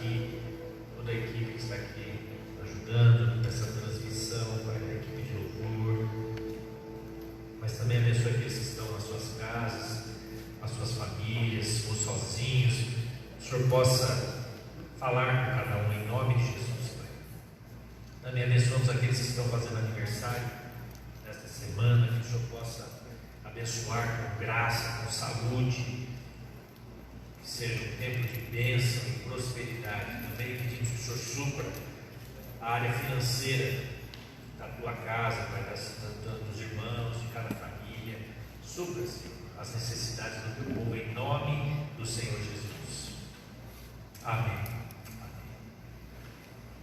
aqui, toda a equipe que está aqui ajudando nessa transmissão, Pai, a equipe de louvor, mas também abençoe aqueles que estão nas suas casas, as suas famílias, ou sozinhos. Que o Senhor possa falar com cada um em nome de Jesus, Pai. Também abençoamos aqueles que estão fazendo aniversário nesta semana, que o Senhor possa abençoar com graça, com saúde, que seja um tempo de bênção e prosperidade. Também pedimos que o Senhor supra a área financeira da tua casa, Pai, dos irmãos, de cada família. Supra, Senhor, as necessidades do teu povo, em nome do Senhor Jesus. Amém. Amém.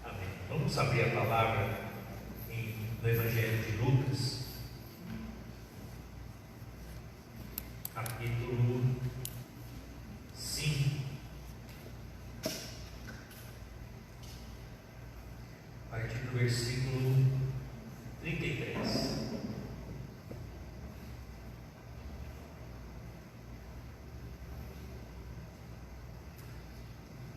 Amém. Vamos abrir a palavra no Evangelho de Lucas, capítulo 5, a partir do versículo 33.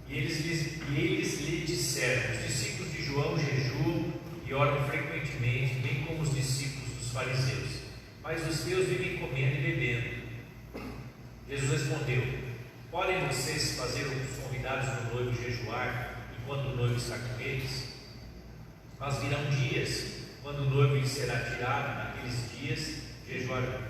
E eles lhe disseram: os discípulos de João jejuam e oram frequentemente, bem como os discípulos dos fariseus, mas os teus vivem comendo e bebendo. Jesus respondeu: podem vocês fazer os convidados do noivo jejuar enquanto o noivo está com eles? Mas virão dias quando o noivo lhe será tirado, naqueles dias jejuarão.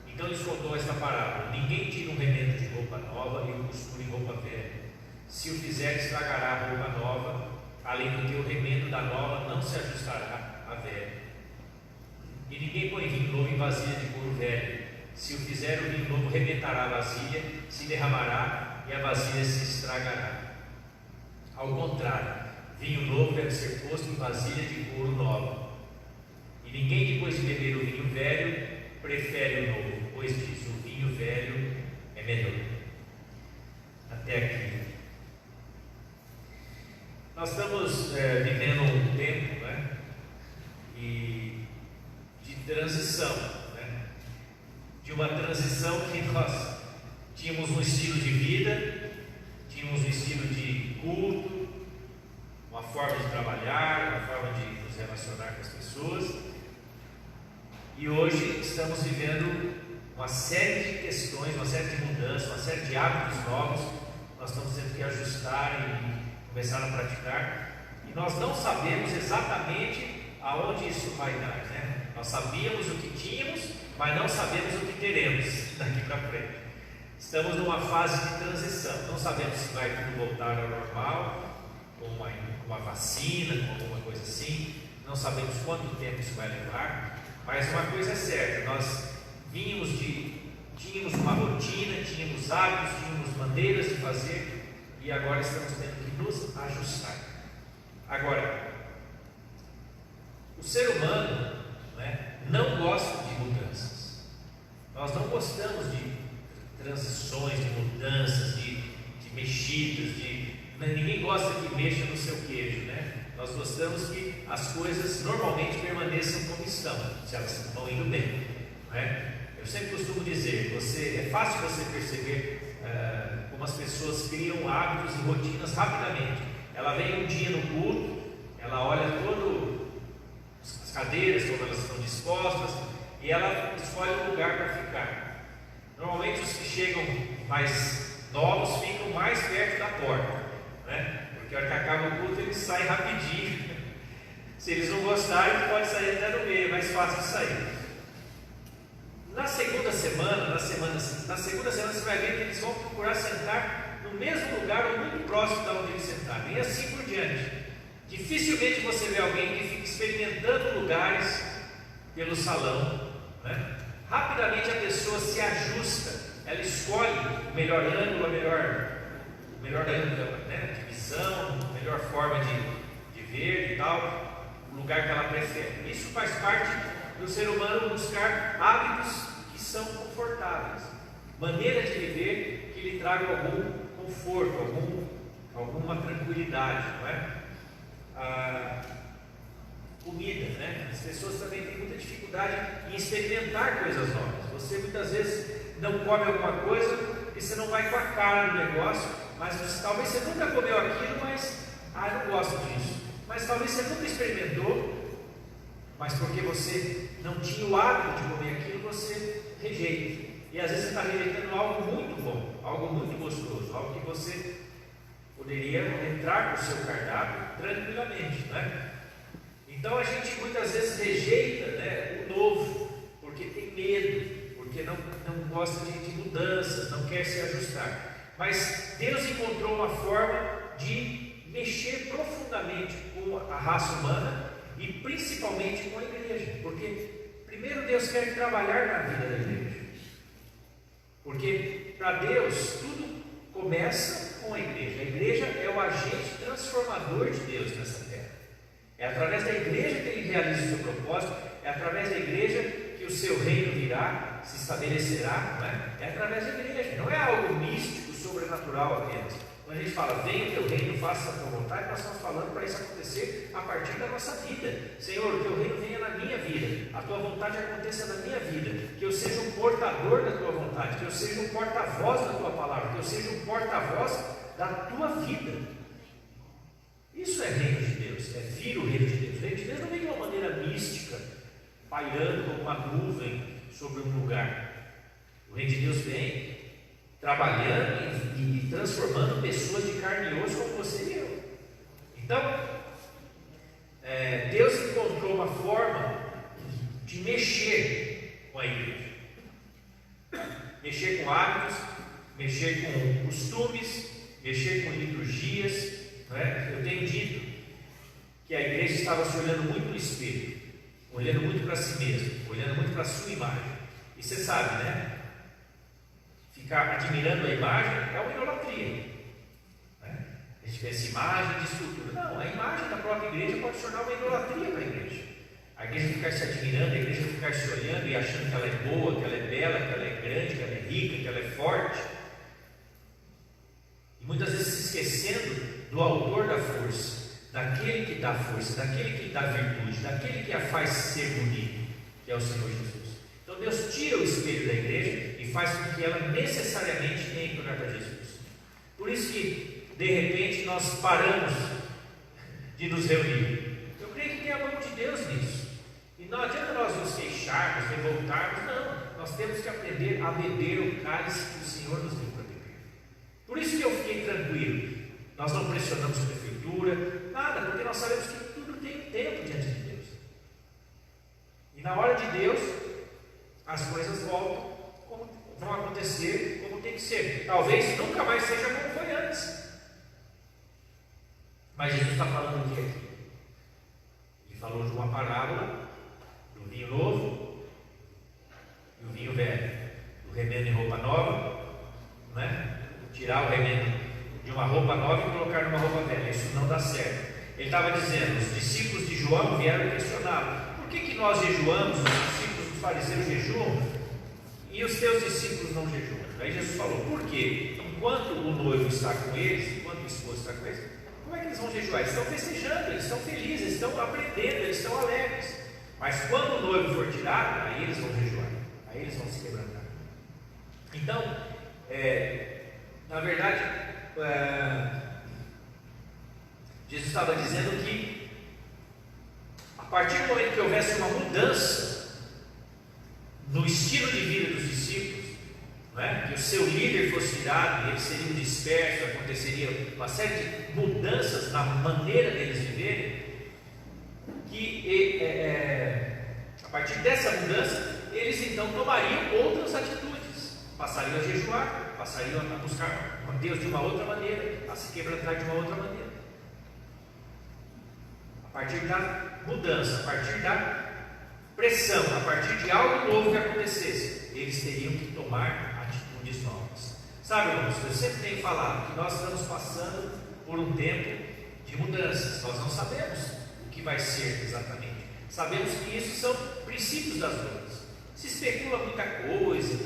Então lhes contou esta parábola: ninguém tira um remendo de roupa nova e o costura em roupa velha. Se o fizer, estragará a roupa nova, além do que o remendo da nova não se ajustará à velha. E ninguém põe vinho novo em vasilha de couro velho. Se o fizer, o vinho novo rebentará a vasilha, se derramará e a vasilha se estragará. Ao contrário, vinho novo deve ser posto em vasilha de couro nova. E ninguém, depois de beber o vinho velho, prefere o novo, pois diz: o vinho velho é melhor. Até aqui. Nós estamos vivendo um tempo, de transição, de uma transição que nós tínhamos um estilo de vida, tínhamos um estilo de culto, uma forma de trabalhar, uma forma de nos relacionar com as pessoas, e hoje estamos vivendo uma série de questões, uma série de mudanças, uma série de hábitos novos. Nós estamos tendo que ajustar e começar a praticar, e nós não sabemos exatamente aonde isso vai dar, Nós sabíamos o que tínhamos, mas não sabemos o que teremos daqui para frente. Estamos numa fase de transição, não sabemos se vai tudo voltar ao normal, com uma vacina, com alguma coisa assim, não sabemos quanto tempo isso vai levar, mas uma coisa é certa: nós tínhamos uma rotina, tínhamos hábitos, tínhamos maneiras de fazer, e agora estamos tendo que nos ajustar. Agora, o ser humano não gosta de mudanças. Nós não gostamos de transições, de mudanças, de mexidas, ninguém gosta que mexa no seu queijo, Nós gostamos que as coisas normalmente permaneçam como estão, se elas estão indo bem, Eu sempre costumo dizer, é fácil você perceber como as pessoas criam hábitos e rotinas rapidamente. Ela vem um dia no culto, ela olha todas as cadeiras, como elas estão dispostas, e ela escolhe um lugar para ficar. Normalmente os que chegam mais novos ficam mais perto da porta, porque a hora que acaba o culto eles saem rapidinho. Se eles não gostarem, pode sair até no meio, é mais fácil de sair. Na segunda semana você vai ver que eles vão procurar sentar no mesmo lugar ou muito próximo de onde eles sentaram, e assim por diante. Dificilmente você vê alguém que fica experimentando lugares pelo salão, Rapidamente a pessoa se ajusta, ela escolhe o melhor ângulo, a melhor ângulo de visão, a melhor forma de ver e tal, o lugar que ela prefere. Isso faz parte do ser humano buscar hábitos que são confortáveis, maneiras de viver que lhe tragam algum conforto, alguma tranquilidade, comida, As pessoas também têm muita dificuldade em experimentar coisas novas. Você muitas vezes não come alguma coisa e você não vai com a cara no negócio, mas talvez você nunca comeu aquilo, mas eu não gosto disso. Mas talvez você nunca experimentou, mas porque você não tinha o hábito de comer aquilo, você rejeita. E às vezes você está rejeitando algo muito bom, algo muito gostoso, algo que você poderia entrar no seu cardápio tranquilamente, né? Então a gente muitas vezes rejeita, né, o novo, porque tem medo, porque não gosta de mudanças, não quer se ajustar. Mas Deus encontrou uma forma de mexer profundamente com a raça humana e principalmente com a igreja, porque primeiro Deus quer trabalhar na vida da igreja, porque para Deus tudo começa com a igreja é o agente transformador de Deus nessa terra, é através da igreja que Ele realiza o seu propósito, é através da igreja que o seu reino virá, se estabelecerá, não é? É através da igreja, não é algo místico, sobrenatural apenas. Quando a gente fala, venha o teu reino, faça a tua vontade, nós estamos falando para isso acontecer a partir da nossa vida. Senhor, o teu reino venha na minha vida, a tua vontade aconteça na minha vida, que eu seja um portador da tua vontade, que eu seja um porta-voz da tua palavra, que eu seja um porta-voz da tua vida. Isso é reino de Deus, é vir o reino de Deus. O reino de Deus não vem de uma maneira mística, pairando como uma nuvem sobre um lugar. O reino de Deus vem trabalhando e transformando pessoas de carne e osso como você e eu. Então, Deus encontrou uma forma de mexer com a igreja, mexer com hábitos, mexer com costumes, mexer com liturgias, não é? Eu tenho dito que a igreja estava se olhando muito no espelho, olhando muito para si mesma, olhando muito para a sua imagem. E você sabe, né? Ficar admirando a imagem é uma idolatria, né? A gente pensa imagem de escultura. Não, a imagem da própria igreja pode se tornar uma idolatria para a igreja. A igreja ficar se admirando, a igreja ficar se olhando e achando que ela é boa, que ela é bela, que ela é grande, que ela é rica, que ela é forte. E muitas vezes se esquecendo do autor da força, daquele que dá força, daquele que dá virtude, daquele que a faz ser bonito, que é o Senhor Jesus. Então Deus tira o espelho da igreja e faz com que ela necessariamente tenha que olhar para Jesus. Por isso que, de repente, nós paramos de nos reunir. Eu creio que tem a mão de Deus nisso. E não adianta nós nos queixarmos, revoltarmos, não. Nós temos que aprender a beber o cálice que o Senhor nos deu para beber. Por isso que eu fiquei tranquilo. Nós não pressionamos a prefeitura, nada, porque nós sabemos que tudo tem tempo diante de Deus. E na hora de Deus, as coisas vão acontecer como tem que ser. Talvez nunca mais seja como foi antes. Mas Jesus está falando o que aqui? Ele falou de uma parábola do vinho novo e o vinho velho, do remendo em roupa nova, não é? Tirar o remendo de uma roupa nova e colocar numa roupa velha. Isso não dá certo. Ele estava dizendo, os discípulos de João vieram questioná-lo. Por que nós jejuamos, os discípulos dos fariseus jejuam e os teus discípulos não jejuam? Aí Jesus falou, por quê? Enquanto o noivo está com eles, enquanto o esposo está com eles, como é que eles vão jejuar? Eles estão festejando, eles estão felizes, eles estão aprendendo, eles estão alegres. Mas quando o noivo for tirado, aí eles vão jejuar, aí eles vão se quebrantar. Então, na verdade, Jesus estava dizendo que a partir do momento que houvesse uma mudança no estilo de vida dos discípulos, não é? Que o seu líder fosse tirado, eles seriam dispersos, aconteceria uma série de mudanças na maneira deles viverem, que a partir dessa mudança eles então tomariam outras atitudes, passariam a jejuar, passariam a buscar Deus de uma outra maneira, a se quebrantar de uma outra maneira. A partir da mudança, a partir da pressão, a partir de algo novo que acontecesse, eles teriam que tomar atitudes novas. Sabe, irmãos, eu sempre tenho falado que nós estamos passando por um tempo de mudanças. Nós não sabemos o que vai ser exatamente. Sabemos que isso são princípios das dores. Se especula muita coisa,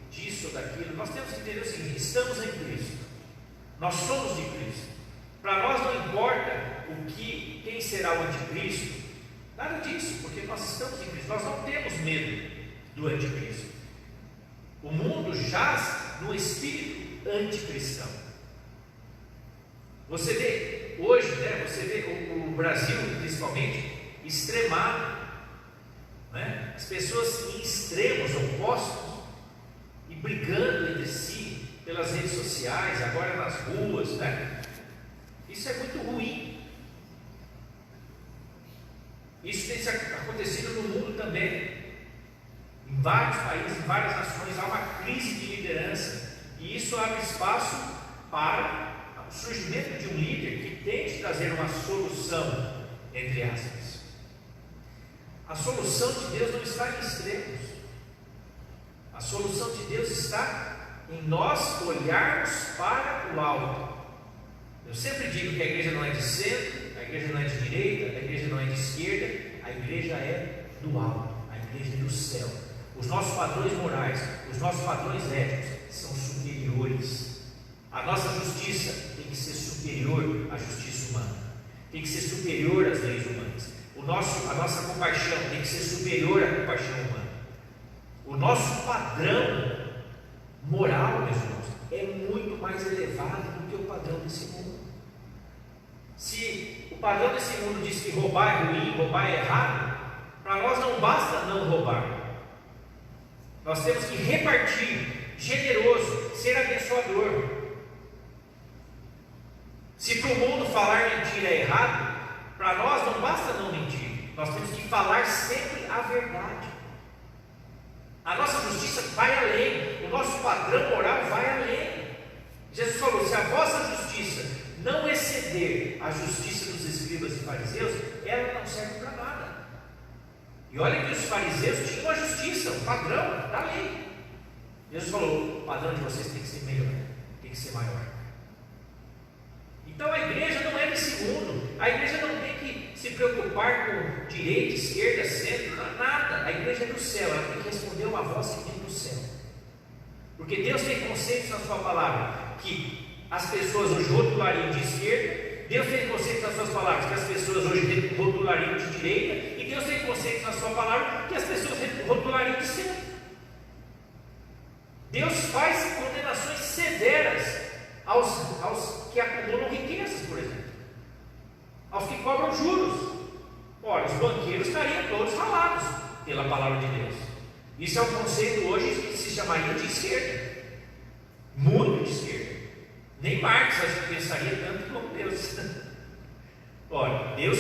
disso ou daquilo. Nós temos que entender o seguinte: estamos em Cristo, nós somos de Cristo. Para nós não importa quem será o anticristo, nada disso, porque nós estamos em Cristo. Nós não temos medo do anticristo. O mundo jaz no espírito anticristão. Você vê hoje, né, você vê o Brasil principalmente extremado, né? As pessoas em extremos opostos e brigando entre si pelas redes sociais, agora nas ruas, né? Isso é muito ruim. Isso tem acontecido no mundo também. Em vários países, em várias nações, há uma crise de liderança, e isso abre espaço para o surgimento de um líder que tente trazer uma solução, entre aspas. A solução de Deus não está em extremos. A solução de Deus está em nós olharmos para o alto. Eu sempre digo que a igreja não é de centro, a igreja não é de direita, a igreja não é de esquerda, a igreja é do alto, a igreja é do céu. Os nossos padrões morais, os nossos padrões éticos são superiores. A nossa justiça tem que ser superior à justiça humana, tem que ser superior às leis humanas. A nossa compaixão tem que ser superior à compaixão humana. O nosso padrão moral, meus irmãos, é muito mais elevado do que o padrão desse mundo. Se o padrão desse mundo diz que roubar é ruim, roubar é errado, para nós não basta não roubar. Nós temos que repartir, generoso, ser abençoador. Se para o mundo falar mentira é errado, para nós não basta não mentir, nós temos que falar sempre a verdade. A nossa justiça vai além, o nosso padrão moral vai além. Jesus falou: se a vossa justiça não exceder a justiça dos escribas e fariseus, ela não serve para nada. E olha que os fariseus tinham a justiça, o padrão da lei. Jesus falou: o padrão de vocês tem que ser melhor, tem que ser maior. Então a igreja não é desse mundo, a igreja não tem que se preocupar com direita, esquerda, centro, nada. A igreja é do céu, ela tem que responder uma voz que vem do céu. Porque Deus tem conceitos na sua palavra que as pessoas hoje rotulariam de esquerda, Deus tem conceitos nas suas palavras que as pessoas hoje rotulariam de direita, e Deus tem conceitos na sua palavra que as pessoas rotulariam de centro. Deus faz condenações severas aos que acumulam riquezas, por exemplo, aos que cobram juros. Ora, os banqueiros estariam todos ralados pela palavra de Deus. Isso é um conceito hoje que se chamaria de esquerda, muito de esquerda. Nem Marx pensaria tanto como Deus. Ora, Deus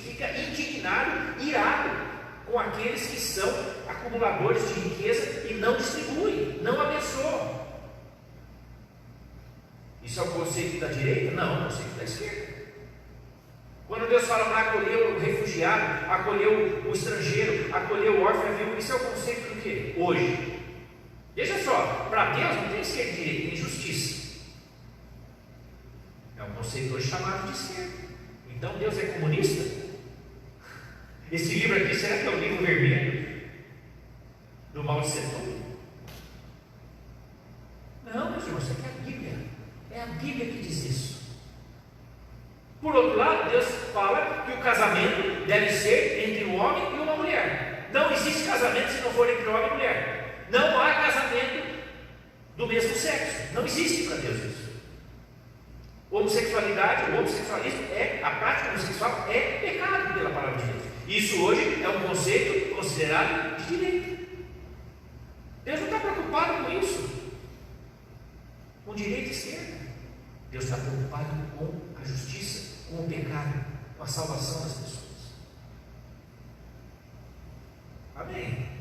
fica indignado, irado com aqueles que são acumuladores de riqueza e não distribuem, não abençoam. Isso é o conceito da direita? Não, é o conceito da esquerda. Quando Deus fala para acolher o refugiado, acolher o estrangeiro, acolher o órfão, isso é o conceito do quê? Hoje. Veja só, para Deus não tem esquerda e direita, tem justiça. É um conceito hoje chamado de esquerda. Então Deus é comunista? Esse livro aqui, será que é o livro vermelho do Mao Tse Tung? Não, meus irmãos, isso aqui é a Bíblia. É a Bíblia que diz isso. Por outro lado, Deus fala que o casamento deve ser entre um homem e uma mulher. Não existe casamento se não for entre homem e mulher. Não há casamento do mesmo sexo. Não existe para Deus isso. Homossexualidade, o homossexualismo a prática homossexual é pecado pela palavra de Deus. Isso hoje é um conceito considerado de direita. Deus não está preocupado com isso, com direita e esquerda. Deus está preocupado com a justiça, com o pecado, com a salvação das pessoas. Amém?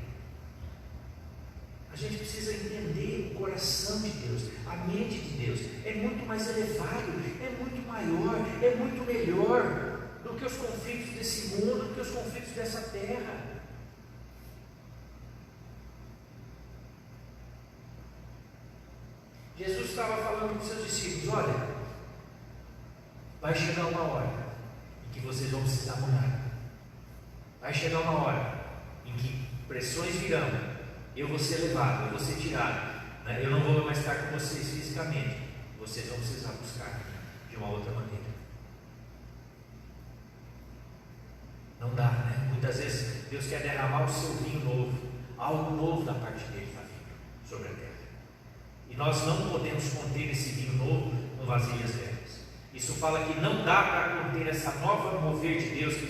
A gente precisa entender o coração de Deus, a mente de Deus. É muito mais elevado, é muito maior, é muito melhor do que os conflitos desse mundo, do que os conflitos dessa terra. Jesus estava falando com seus discípulos: olha, vai chegar uma hora em que vocês vão precisar mudar. Vai chegar uma hora em que pressões virão, eu vou ser levado, eu vou ser tirado, né? Eu não vou mais estar com vocês fisicamente, vocês vão precisar buscar de uma outra maneira. Não dá, né? Muitas vezes Deus quer derramar o seu vinho novo, algo novo da parte dele está vindo sobre a terra. E nós não podemos conter esse vinho novo com vasilhas velhas. Isso fala que não dá para conter essa nova mover de Deus que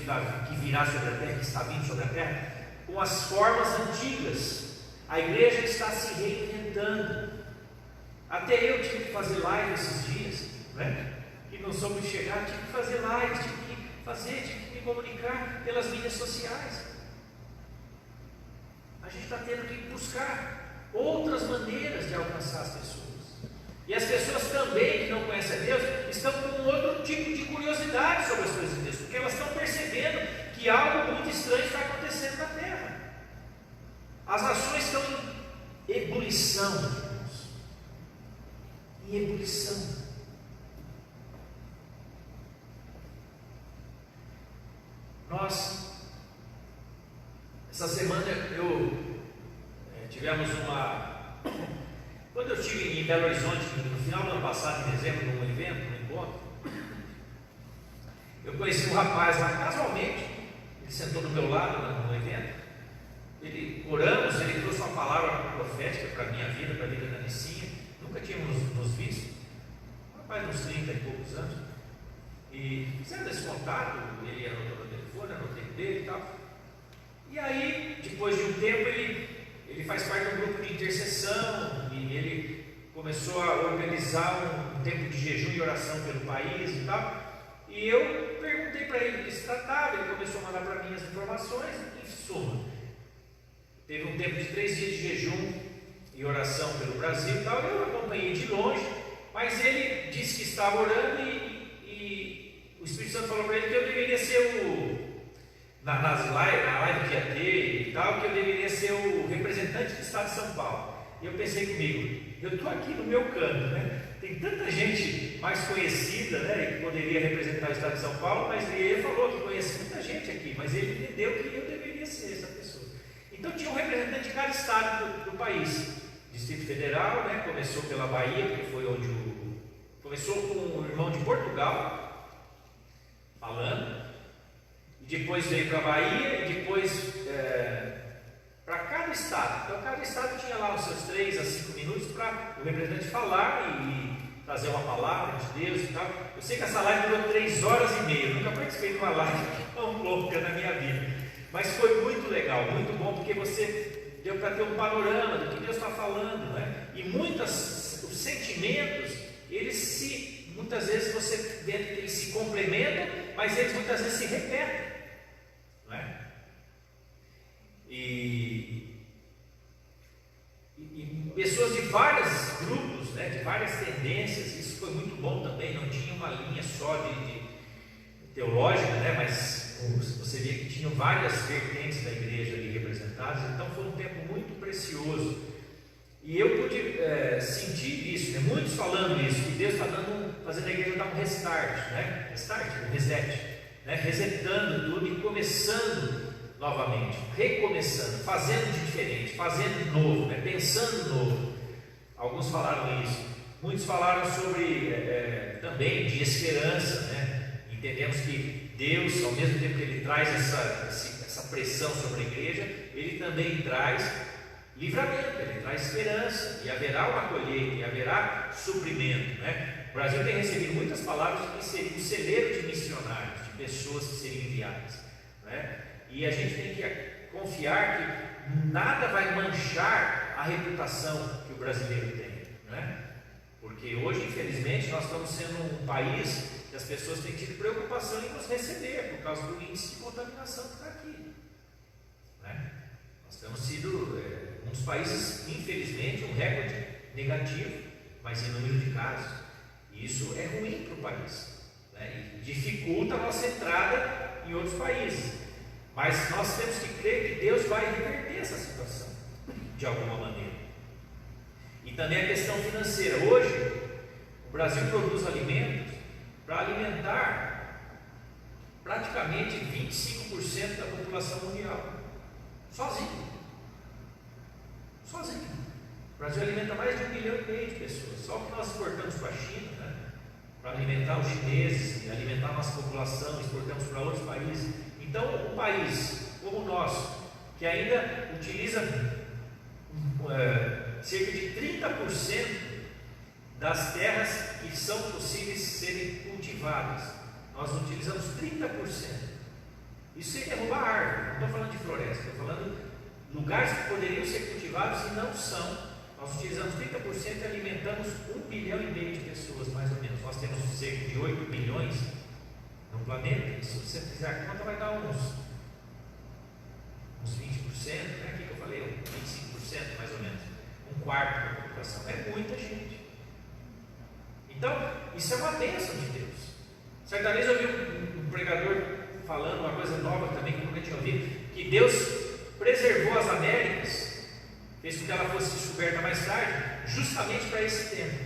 virá sobre a terra, que está vindo sobre a terra, com as formas antigas. A igreja está se reinventando. Até eu tive que fazer live esses dias, né? Que não soube chegar, tive que fazer live, tive que me comunicar pelas mídias sociais. A gente está tendo que buscar outras maneiras de alcançar as pessoas. E as pessoas também que não conhecem a Deus estão com outro tipo de curiosidade sobre as coisas de Deus, porque elas estão percebendo que algo muito estranho está acontecendo na terra. As nações estão em ebulição, irmãos. Em ebulição. Essa semana tivemos quando eu estive em Belo Horizonte, no final do ano passado, em dezembro, num evento, num encontro, eu conheci um rapaz lá, casualmente, ele sentou do meu lado no evento, oramos, ele trouxe uma palavra profética para a minha vida, para a vida da Nicinha, nunca tínhamos nos visto, um rapaz de uns 30 e poucos anos, e fizemos esse contato, ele anotou no telefone, anotei dele e tal, e aí, depois de um tempo, ele faz parte de um grupo de intercessão, e ele começou a organizar um tempo de jejum e oração pelo país e tal, e eu perguntei para ele do que se tratava, ele começou a mandar para mim as informações, em suma, teve um tempo de 3 dias de jejum e oração pelo Brasil e tal, eu acompanhei de longe, mas ele disse que estava orando e o Espírito Santo falou para ele que eu deveria ser na live que ia ter e tal, que eu deveria ser o representante do Estado de São Paulo. E eu pensei comigo, eu estou aqui no meu canto, né? Tem tanta gente mais conhecida, né, que poderia representar o Estado de São Paulo, mas ele falou que conhece muita gente aqui, mas ele entendeu que eu deveria ser essa pessoa. Então tinha um representante de cada estado do país. Distrito Federal, né, começou pela Bahia, porque foi onde começou com o irmão de Portugal, falando, e depois veio para a Bahia, e depois para cada estado. Então cada estado tinha lá os seus 3 a 5 minutos para o representante falar e trazer uma palavra de Deus e tal. Eu sei que essa live durou 3 horas e meia, eu nunca participei de uma live tão longa na minha vida, mas foi muito legal, muito bom, porque você deu para ter um panorama do que Deus está falando, né? E os sentimentos, muitas vezes você vê que eles se complementam, mas eles muitas vezes se repetem, não é? E pessoas de vários grupos, né, de várias tendências, isso foi muito bom também, não tinha uma linha só de teológica, né, mas você via que tinham várias vertentes da igreja ali representadas, então foi um tempo muito precioso. E eu pude sentir isso, né, muitos falando isso, que Deus está fazendo a igreja dar um restart, né, um reset, né, resetando tudo e começando novamente, recomeçando, fazendo de diferente, fazendo de novo, né? Pensando de novo. Alguns falaram isso, muitos falaram sobre também de esperança, né? Entendemos que Deus, ao mesmo tempo que Ele traz essa pressão sobre a igreja, Ele também traz livramento, Ele traz esperança, e haverá uma colheita, e haverá suprimento, né? O Brasil tem recebido muitas palavras de que seria um celeiro de missionários, de pessoas que seriam enviadas, né? E a gente tem que confiar que nada vai manchar a reputação que o brasileiro tem, né? Porque hoje, infelizmente, nós estamos sendo um país que as pessoas têm tido preocupação em nos receber por causa do índice de contaminação que está aqui, né? Nós temos sido um dos países, infelizmente, um recorde negativo, mas em número de casos. E isso é ruim para o país, né? E dificulta a nossa entrada em outros países. Mas nós temos que crer que Deus vai reverter essa situação, de alguma maneira. E também a questão financeira. Hoje, o Brasil produz alimentos para alimentar praticamente 25% da população mundial. Sozinho. O Brasil alimenta mais de 1,5 milhão de pessoas. Só que nós exportamos para a China, né, para alimentar os chineses, e alimentar a nossa população, exportamos para outros países. Então, um país como o nosso, que ainda utiliza cerca de 30% das terras que são possíveis serem cultivadas, nós utilizamos 30%. Isso sem derrubar árvore, não estou falando de floresta, estou falando de lugares que poderiam ser cultivados e não são. Nós utilizamos 30% e alimentamos 1,5 bilhão de pessoas, mais ou menos. Nós temos cerca de 8 bilhões no planeta, e se você fizer a conta, vai dar uns 20%, né? Aqui que eu falei, 25% mais ou menos, um quarto da população. É muita gente. Então, isso é uma bênção de Deus. Certa vez eu vi um pregador falando uma coisa nova também que eu nunca tinha ouvido, que Deus preservou as Américas, fez com que ela fosse descoberta mais tarde, justamente para esse tempo,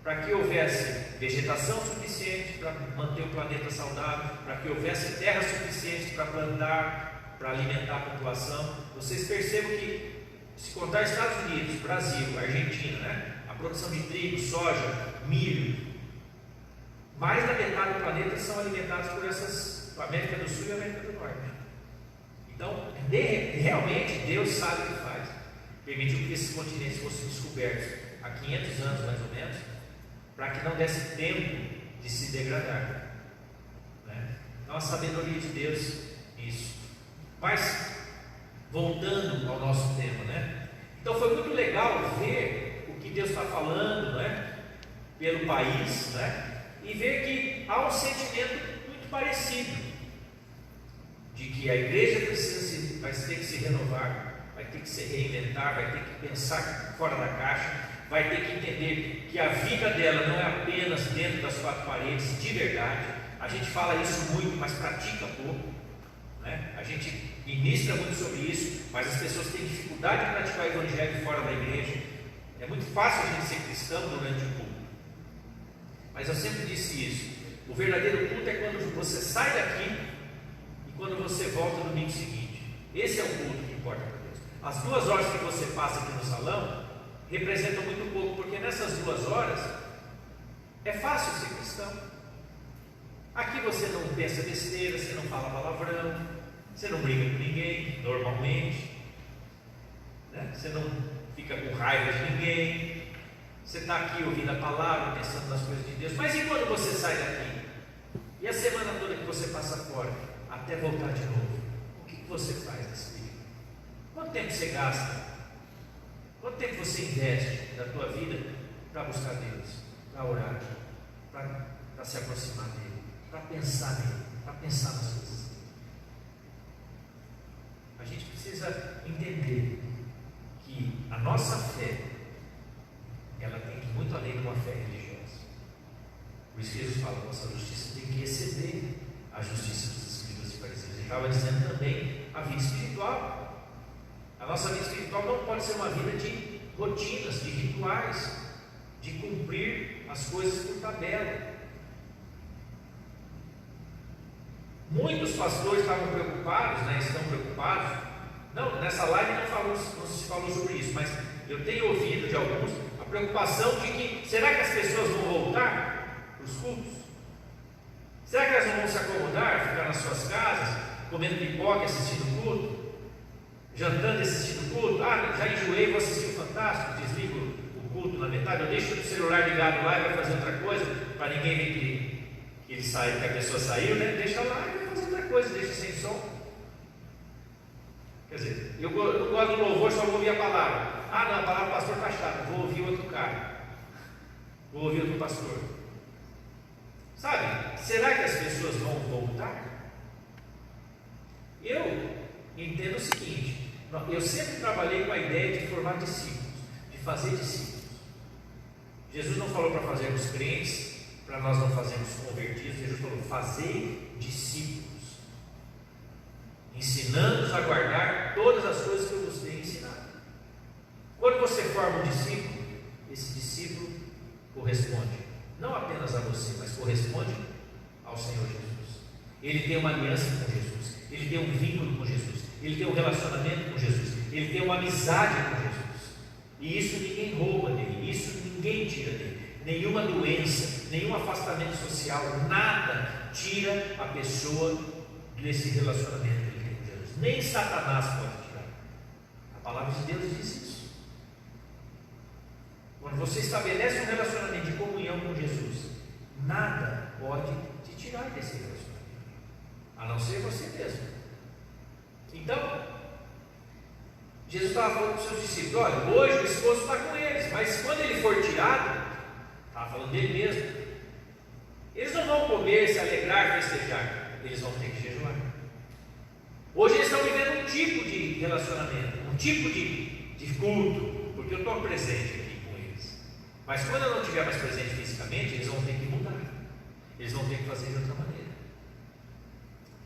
para que houvesse vegetação suficiente para manter o planeta saudável, para que houvesse terra suficiente para plantar, para alimentar a população. Vocês percebam que, se contar Estados Unidos, Brasil, Argentina, né, a produção de trigo, soja, milho, mais da metade do planeta são alimentados por essas, a América do Sul e a América do Norte. Então, realmente Deus sabe o que faz. Permitiu que esses continentes fossem descobertos há 500 anos mais ou menos, para que não desse tempo de se degradar, né? Então, a sabedoria de Deus, isso. Mas, voltando ao nosso tema, né? Então, foi muito legal ver o que Deus está falando, né? Pelo país, né? E ver que há um sentimento muito parecido, de que a igreja vai ter que se renovar, vai ter que se reinventar, vai ter que pensar fora da caixa, vai ter que entender que a vida dela não é apenas dentro das quatro paredes, de verdade. A gente fala isso muito, mas pratica pouco, né? A gente ministra muito sobre isso, mas as pessoas têm dificuldade de praticar o evangelho fora da igreja. É muito fácil a gente ser cristão durante o culto, mas eu sempre disse isso: o verdadeiro culto é quando você sai daqui e quando você volta no domingo seguinte. Esse é o culto que importa para Deus. As 2 horas que você passa aqui no salão representam muito pouco, porque nessas 2 horas é fácil ser cristão. Aqui você não pensa besteira, você não fala palavrão, você não briga com ninguém, normalmente, né? Você não fica com raiva de ninguém, você está aqui ouvindo a palavra, pensando nas coisas de Deus. Mas e quando você sai daqui? E a semana toda que você passa fora, até voltar de novo? O que você faz nesse período? Quanto tempo você gasta? Quanto tempo você investe da tua vida para buscar Deus, para orar, para se aproximar dEle, para pensar nele, para pensar nas coisas dele? A gente precisa entender que a nossa fé, ela tem que ir muito além de uma fé religiosa. Por isso que Jesus fala: a nossa justiça tem que exceder a justiça dos escribas e fariseus. Ele estava dizendo também a vida espiritual. A nossa vida espiritual não pode ser uma vida de rotinas, de rituais, de cumprir as coisas por tabela. Muitos pastores estavam preocupados, né? Estão preocupados. Não, nessa live não se falou sobre isso, mas eu tenho ouvido de alguns a preocupação de que, será que as pessoas vão voltar para os cultos? Será que elas não vão se acomodar, ficar nas suas casas, comendo pipoca e assistindo o culto? Jantando e assistindo o culto? Ah, já enjoei, vou assistir o Fantástico, desligo o culto na metade, eu deixo o celular ligado lá e vai fazer outra coisa, para ninguém ver que ele sai, que a pessoa saiu, né? Deixa lá e vai fazer outra coisa, deixa sem som. Quer dizer, eu não gosto do louvor, só vou ouvir a palavra. Ah, não, a palavra do pastor está chata, vou ouvir outro cara, vou ouvir outro pastor. Sabe, será que as pessoas vão voltar? Eu entendo o seguinte: eu sempre trabalhei com a ideia de formar discípulos, de fazer discípulos. Jesus não falou para fazermos crentes, para nós não fazermos convertidos. Jesus falou: fazei discípulos, ensinando-os a guardar todas as coisas que eu vos tenho ensinado. Quando você forma um discípulo, esse discípulo corresponde não apenas a você, mas corresponde ao Senhor Jesus. Ele tem uma aliança com Jesus, ele tem um vínculo com Jesus, ele tem um relacionamento com Jesus, ele tem uma amizade com Jesus, e isso ninguém rouba dele, isso ninguém tira dele. Nenhuma doença, nenhum afastamento social, nada tira a pessoa desse relacionamento que ele tem com Jesus. Nem Satanás pode tirar. A palavra de Deus diz isso. quando você estabelece um relacionamento de comunhão com Jesus, nada pode te tirar desse relacionamento, a não ser você mesmo. Então, Jesus estava falando para os seus discípulos: olha, hoje o esposo está com eles, mas quando ele for tirado, estava falando dele mesmo, eles não vão comer, se alegrar, festejar, eles vão ter que jejuar. Hoje eles estão vivendo um tipo de relacionamento, um tipo de culto, porque eu estou presente aqui com eles. Mas quando eu não estiver mais presente fisicamente, eles vão ter que mudar, eles vão ter que fazer de outra maneira.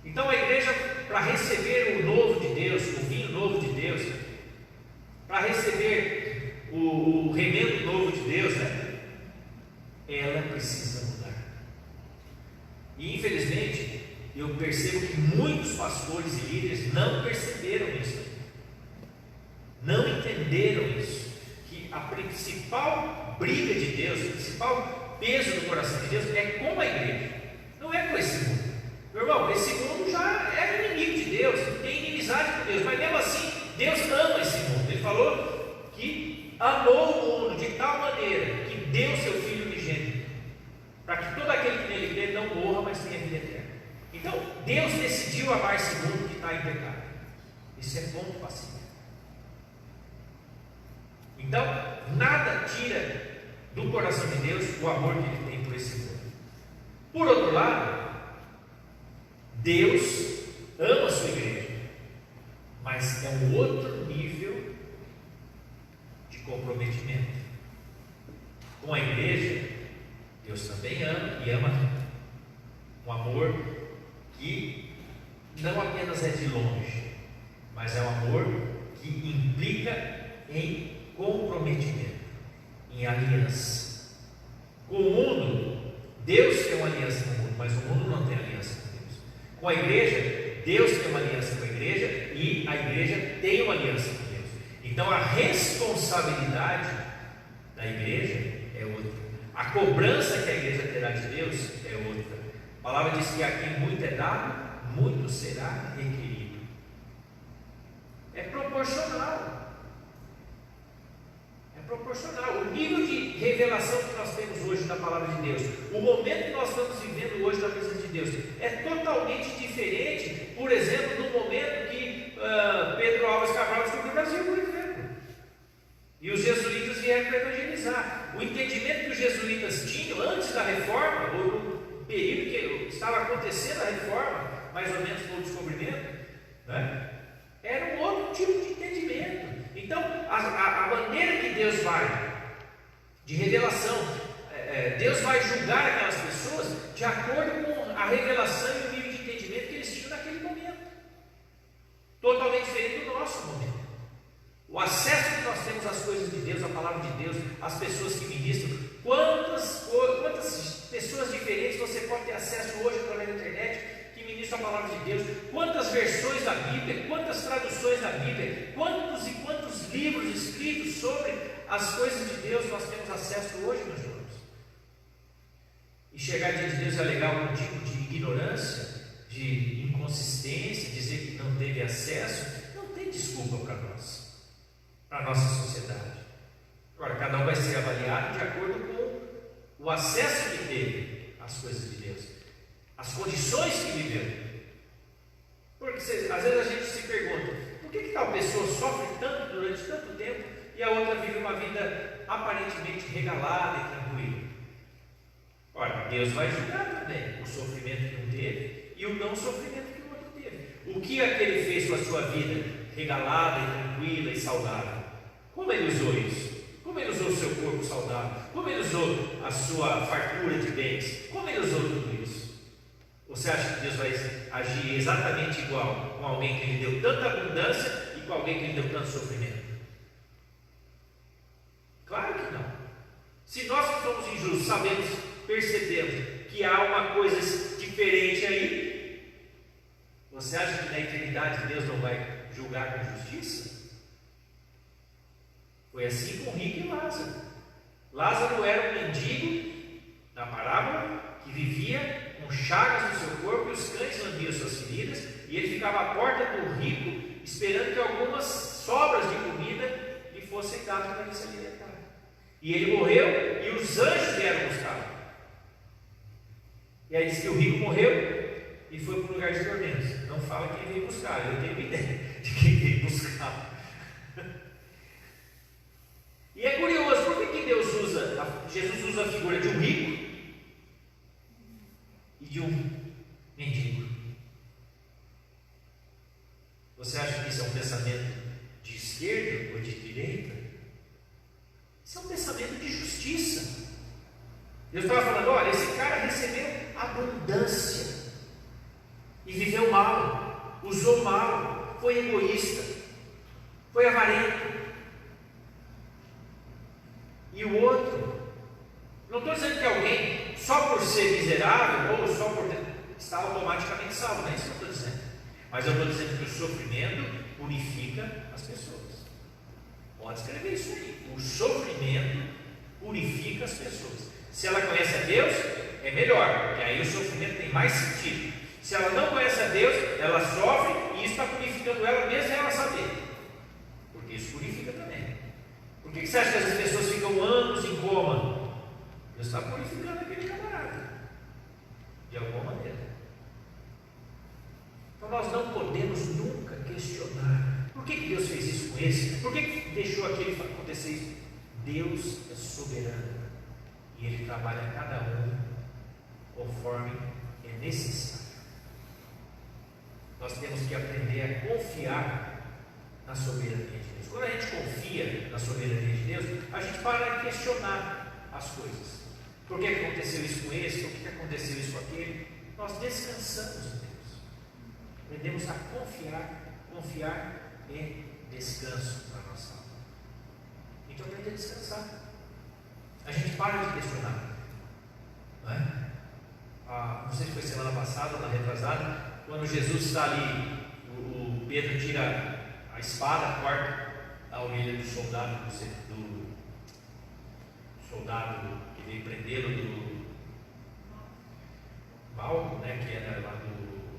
Então a igreja, para receber o novo de Deus, o vinho novo de Deus, para receber o remendo novo de Deus, né, ela precisa mudar. E infelizmente eu percebo que muitos pastores e líderes não perceberam isso, não entenderam isso, que a principal briga de Deus, o principal peso do coração de Deus é com a igreja, não é com esse mundo. Meu irmão, esse mundo já é inimigo de Deus, tem inimizade com Deus, mas mesmo assim Deus ama esse mundo. Ele falou que amou o mundo de tal maneira que deu seu Filho unigênito, para que todo aquele que nele crê não morra, mas tenha vida eterna. Então, Deus decidiu amar esse mundo que está em pecado. Isso é ponto pacífico. Então, nada tira do coração de Deus o amor que Ele tem por esse mundo. Por outro lado, Deus ama a sua igreja, mas é um outro nível de comprometimento. Com a igreja, Deus também ama e ama um amor que não apenas é de longe, mas é um amor que implica em comprometimento, em aliança. Com o mundo, Deus tem uma aliança com o mundo, mas o mundo não tem aliança com Deus. Com a igreja, Deus tem uma aliança com a igreja e a igreja tem uma aliança com Deus. Então a responsabilidade da igreja é outra, a cobrança que a igreja terá de Deus é outra. A palavra diz que a quem muito é dado, muito será requerido. É proporcional. É proporcional. O nível de revelação que nós temos hoje da palavra de Deus, o momento que nós estamos vivendo hoje na presença de Deus, é totalmente diferente, por exemplo, do momento que Pedro Álvares Cabral descobriu o Brasil, por exemplo. E os jesuítas vieram para evangelizar. O entendimento que os jesuítas tinham antes da reforma, ou no período que estava acontecendo a reforma, mais ou menos com o descobrimento, né, era um outro tipo de entendimento. Então, a maneira que Deus vai, de revelação, Deus vai julgar aquelas pessoas de acordo com a revelação e o nível de entendimento que eles tinham naquele momento, totalmente diferente do nosso momento. O acesso que nós temos às coisas de Deus, à palavra de Deus, às pessoas que ministram, quantas pessoas diferentes você pode ter acesso hoje através da internet que ministram a palavra de Deus, quantas versões da Bíblia, quantas traduções da Bíblia, quantos e quantos livros escritos sobre as coisas de Deus nós temos acesso hoje, meus irmãos. E chegar diante de Deus e alegar algum tipo de ignorância, de inconsistência, dizer que não teve acesso, não tem desculpa para nós, para a nossa sociedade. Agora, cada um vai ser avaliado de acordo com o acesso que teve às coisas de Deus, as condições que viveu. Porque às vezes a gente se pergunta, por que tal pessoa sofre tanto durante tanto tempo e a outra vive uma vida aparentemente regalada e tranquila? Ora, Deus vai julgar também o sofrimento que um teve e o não sofrimento que o outro teve. O que aquele fez com a sua vida regalada e tranquila e saudável? Como ele usou isso? Como ele usou o seu corpo saudável? Como ele usou a sua fartura de bens? Como ele usou tudo isso? Você acha que Deus vai agir exatamente igual com alguém que lhe deu tanta abundância e com alguém que lhe deu tanto sofrimento? Claro que não. Se nós que somos injustos percebemos que há uma coisa diferente aí, você acha que na eternidade Deus não vai julgar com justiça? Foi assim com Rico e Lázaro. Lázaro era um mendigo, na parábola, que vivia com chagas no seu corpo e os cães lambiam suas feridas, e ele ficava à porta do rico, esperando que algumas sobras de comida lhe fossem dadas para ele se alimentar. E ele morreu e os anjos vieram buscá-lo. E aí diz que o rico morreu e foi para o lugar de tormentos. Não fala quem veio buscar, eu tenho ideia de quem veio buscar. E é curioso, por que Jesus usa a figura de um rico e de um mendigo? Você acha que isso é um pensamento de esquerda ou de direita? Isso é um pensamento de justiça. Deus estava falando: olha, esse cara recebeu abundância e viveu mal, usou mal, foi egoísta, foi avarento. E o outro, não estou dizendo que alguém, só por ser miserável ou só por está automaticamente salvo, não é isso que eu estou dizendo. Mas eu estou dizendo que o sofrimento purifica as pessoas. Pode escrever isso aí. O sofrimento purifica as pessoas. Se ela conhece a Deus, é melhor, porque aí o sofrimento tem mais sentido. Se ela não conhece a Deus, ela sofre e isso está purificando ela, mesmo ela saber. Porque isso purifica também. Por que você acha que as pessoas ficam anos em coma? Deus está purificando aquele camarada, de alguma maneira. Então nós não podemos nunca questionar: por que Deus fez isso com esse? Por que deixou aquele acontecer isso? Deus é soberano e Ele trabalha cada um conforme é necessário. Nós temos que aprender a confiar na soberania de Deus. Quando a gente confia na soberania de Deus, a gente para de questionar as coisas. Por que aconteceu isso com esse? Por que aconteceu isso com aquele? Nós descansamos em Deus. Aprendemos a confiar em descanso para a nossa alma. Então aprender a descansar. A gente para de questionar. Não é? Não sei se foi semana passada ou na retrasada, quando Jesus está ali, o Pedro tira a espada, corta a orelha do soldado que veio prendê-lo, do Malco, né, que era lá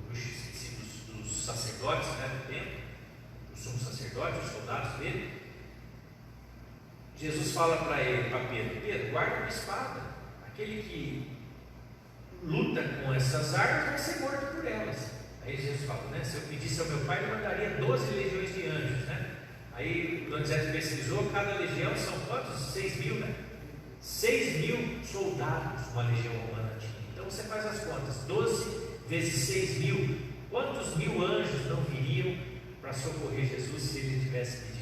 dos sacerdotes, né, do templo, os sumos sacerdotes, os soldados dele. Jesus fala para Pedro: Pedro, guarda uma espada. Aquele que luta com essas armas vai ser morto por elas. Aí Jesus fala, né? Se eu pedisse ao meu pai, ele mandaria 12 legiões de anjos, né? Aí o Donizete pesquisou, cada legião são quantos? 6.000, né? 6.000 soldados uma legião romana tinha. Então você faz as contas: 12 vezes 6.000. Quantos mil anjos não viriam para socorrer Jesus se ele tivesse pedido?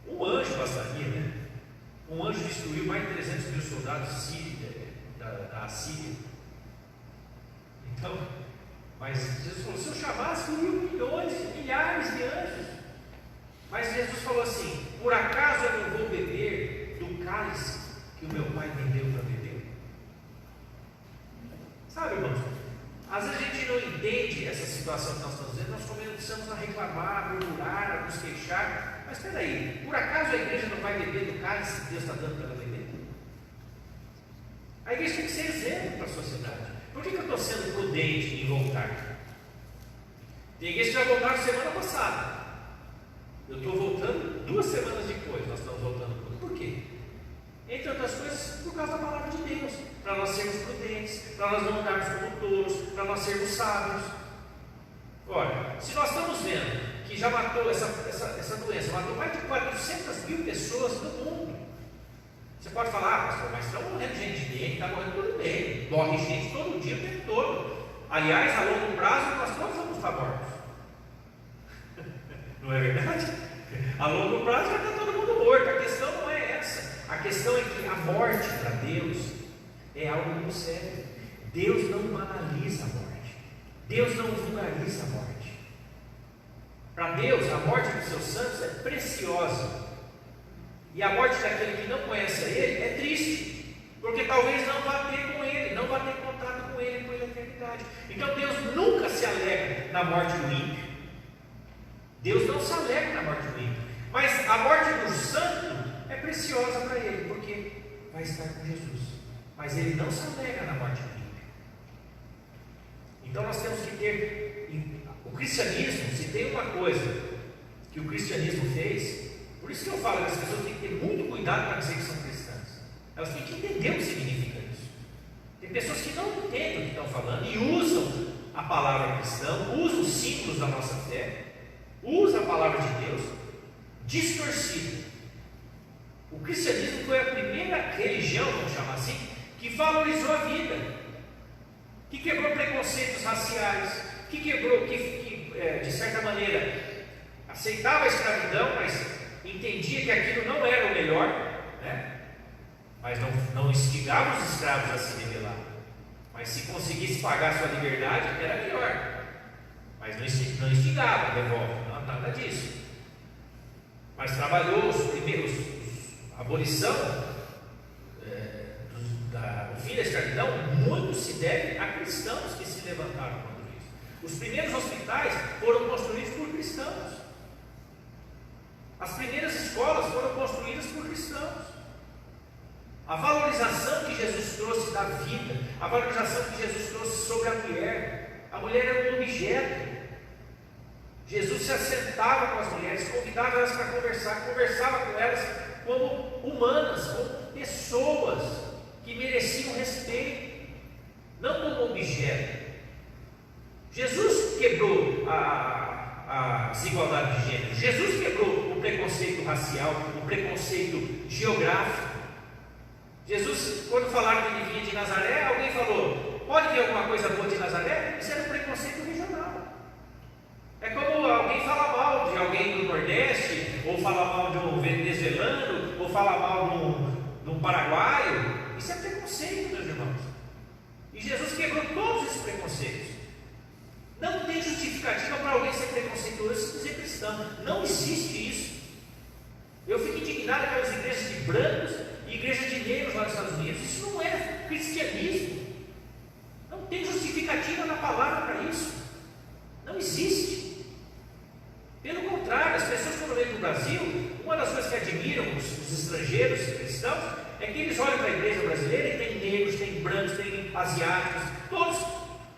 Um anjo bastaria, né? Um anjo destruiu mais de 300.000 soldados da Assíria. Então, mas Jesus falou: se eu chamasse, viriam milhões, milhares de anjos. Mas Jesus falou assim: por acaso eu não vou beber do cálice que o meu pai me deu para beber? Sabe, irmãos, às vezes a gente não entende essa situação que nós estamos vivendo. Nós começamos a reclamar, a murmurar, a nos queixar. Mas espera aí, por acaso a igreja não vai beber do cálice que Deus está dando para ela beber? A igreja tem que ser exemplo para a sociedade. Por que eu estou sendo prudente em voltar? Tem igreja que já voltaram semana passada. Eu estou voltando 2 semanas depois. Nós estamos voltando. Por quê? Entre outras coisas, por causa da palavra de Deus. Para nós sermos prudentes, para nós não andarmos como tolos, para nós sermos sábios. Olha, se nós estamos vendo que já matou essa doença, matou mais de 400.000 pessoas no mundo. Você pode falar: pastor, mas está morrendo gente bem, está morrendo tudo bem. Morre gente todo dia, o tempo todo. Aliás, a longo prazo, nós todos vamos estar mortos. Não é verdade? A longo prazo vai estar todo mundo morto. A questão não é essa. A questão é que a morte para Deus é algo muito sério. Deus não banaliza a morte. Deus não vulgariza a morte. Para Deus, a morte dos seus santos é preciosa. E a morte daquele que não conhece a Ele é triste, porque talvez não vá ter com Ele, não vá ter contato com Ele por eternidade. Então Deus nunca se alegra na morte do ímpio. Deus não se alegra na morte do ímpio. Mas a morte do santo é preciosa para Ele, porque vai estar com Jesus. Mas Ele não se alegra na morte do ímpio. Então nós temos que ter o cristianismo. Se tem uma coisa que o cristianismo fez, por Por isso que eu falo que as pessoas têm que ter muito cuidado para dizer que são cristãs. Elas têm que entender o que significa isso. Tem pessoas que não entendem o que estão falando e usam a palavra cristã, usam os símbolos da nossa fé, usam a palavra de Deus distorcida. O cristianismo foi a primeira religião, vamos chamar assim, que valorizou a vida, que quebrou preconceitos raciais, que quebrou, de certa maneira aceitava a escravidão, mas entendia que aquilo não era o melhor, né? Mas não instigava os escravos a se rebelar. Mas se conseguisse pagar sua liberdade, era melhor. Mas não instigava a revolta, não, nada disso. Mas trabalhou os primeiros, a abolição, o fim da escravidão, muito se deve a cristãos que se levantaram contra isso. Os primeiros hospitais foram construídos por cristãos. As primeiras escolas foram construídas por cristãos. A valorização que Jesus trouxe da vida, a valorização que Jesus trouxe sobre a mulher era um objeto. Jesus se assentava com as mulheres, convidava elas para conversar, conversava com elas como humanas, como pessoas que mereciam respeito, não como objeto. Jesus quebrou a desigualdade de gênero, Jesus quebrou o preconceito racial, o preconceito geográfico. Jesus, quando falaram que ele vinha de Nazaré, alguém falou: pode vir alguma coisa boa de Nazaré? Isso era um preconceito regional. É como alguém falar mal de alguém do Nordeste, ou falar mal de um venezuelano, ou falar mal de um paraguaio. Isso é preconceito, meus irmãos. E Jesus quebrou todos esses preconceitos. Não tem justificativa para alguém ser preconceituoso e ser cristão. Não existe isso. Eu fico indignado com as igrejas de brancos e igrejas de negros lá nos Estados Unidos. Isso não é cristianismo. Não tem justificativa na palavra para isso. Não existe. Pelo contrário, as pessoas quando vêm para o Brasil, uma das coisas que admiram os estrangeiros cristãos é que eles olham para a igreja brasileira e tem negros, tem brancos, tem asiáticos, todos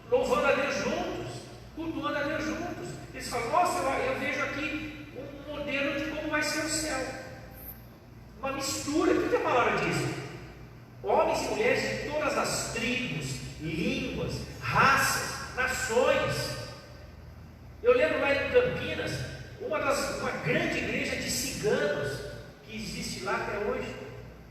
louvando a Deus juntos, cultuando a Deus juntos. Eles falam: nossa, eu vejo aqui um modelo de como vai ser o céu. Uma mistura. O que a palavra diz? Homens e mulheres de todas as tribos, línguas, raças, nações. Eu lembro lá em Campinas, uma grande igreja de ciganos que existe lá até hoje.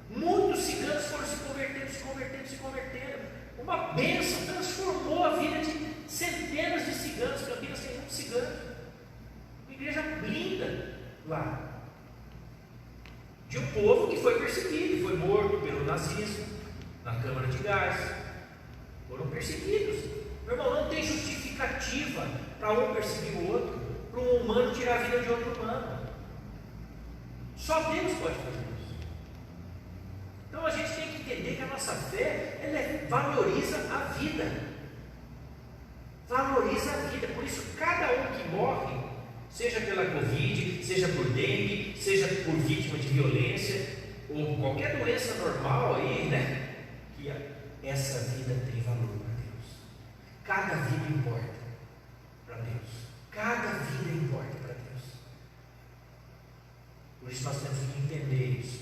Muitos ciganos foram se convertendo. Uma bênção, transformou a vida de centenas de ciganos. Campinas tem muitos ciganos. Uma igreja linda lá. De um povo que foi perseguido, foi morto pelo nazismo, na câmara de gás. Foram perseguidos. Meu irmão, não tem justificativa para um perseguir o outro, para um humano tirar a vida de outro humano. Só Deus pode fazer isso. Então a gente tem que entender que a nossa fé, ela valoriza a vida. Valoriza a vida. Por isso, cada um que morre, seja pela Covid, seja por dengue, seja por vítima de violência, ou qualquer doença normal aí, né? Que essa vida tem valor para Deus. Cada vida importa para Deus. Cada vida importa para Deus. Por isso nós temos que entender isso.